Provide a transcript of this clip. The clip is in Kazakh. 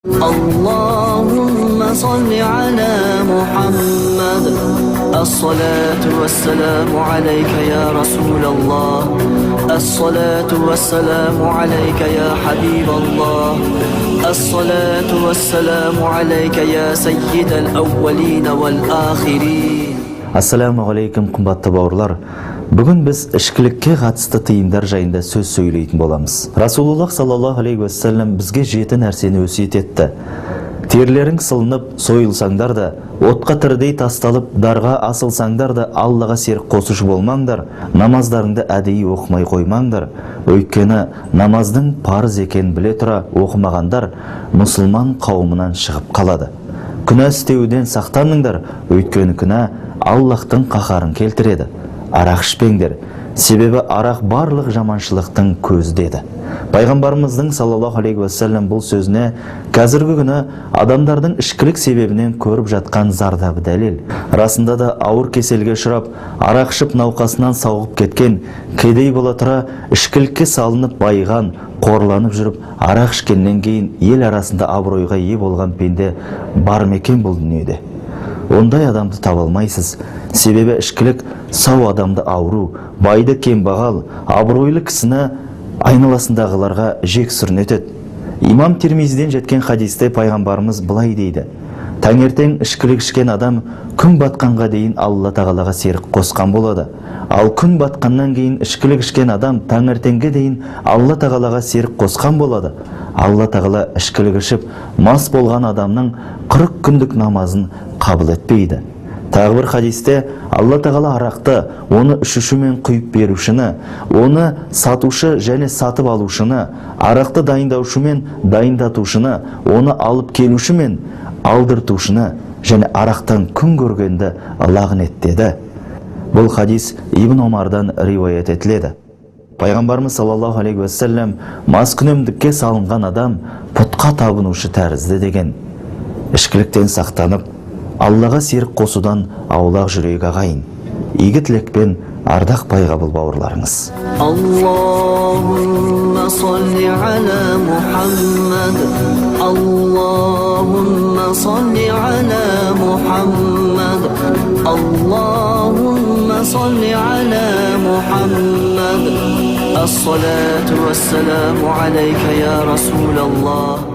اللهم صل على محمد الصلاة والسلام عليك يا رسول الله الصلاة والسلام عليك يا حبيب الله الصلاة والسلام عليك يا سيد الأولين والآخرين. Assalamu alaikum qimmatli bauırlar. Bugün biz ishkilikka қатысты тыйымдар жайында сөз сөйлейтін боламыз. Rasulullah sallallahu aleyhi ve sellem bizге 7 нәрсені өсиет етті. Терлерің сылынып, сойылсаңдар да, отқа тірідей тасталып, дарға асылсаңдар да, Аллаға серік қосуш болмаңдар, намаздарыңды әдейі оқымай қоймаңдар. Өйткені намаздың парыз екенін біле тұра оқымағандар мұсылман қауымынан шығып қалады. Күнә істеуден сақтаныңдар, өйткені күнә Аллахтың қаһарын келтіреді. Арақ ішпеңдер, себебі арақ барлық жаманшылықтың көзі деді. Пайғамбарымыздың саллаллаху алейхи ва саллям бұл сөзіне қазіргі күні адамдардың ішкілік себебінен көріп жатқан зардабы дәлел. Расында да ауыр кеселге ұшырап, арақ ішіп науқасынан сауығып кеткен, кедей бола тұра ішкілікке салынып байыған, қорланып жүріп, арақ ішкеннен кейін ел арасында абыройға ие болған пенде бар мекен бұл дүниеде. Ондай адамды таба алмайсыз. Себебі ішкілік сау адамды ауру, байды кембағал, абыройлы кісіні айналасындағыларға жек сүрінетеді. Имам Тирмизиден жеткен хадисте пайғамбарымыз былай дейді: таңертең ішкілік ішкен адам күн батқанға дейін Алла тағалаға серік қосқан болады. Ал күн батқаннан кейін ішкілік ішкен адам таңертеңге дейін Алла тағалаға серік қосқан болады. Алла тағала ішкілік ішіп мас болған адамның 40 күндік намазын қабыл етпейді. Тағы бір хадисте Алла тағала арақты, оны ішуші мен құйып берушіні, оны сатушы және сатып алушыны, арақты дайындаушы мен дайындатушыны, оны алып келуші мен алдыртушыны және арақтан күн көргенді лағнет деді. Бұл хадис Ибн Омардан риуаят етіледі. Пайғамбарымыз саллаллаху алейхи ва саллям маскүнемдікке салынған адам пұтқа табынушы тәрізді деген. Ішкіліктен сақтанып, Аллаға серік қосудан аулақ жүрек ағайын. Игі тілекпен ардақ пайғабыл бауырларыңыз. Allahumma salli ala Muhammad Allahumma salli ala Muhammad Allahumma salli ala Muhammad As-salatu was-salamu alayka ya Rasulallah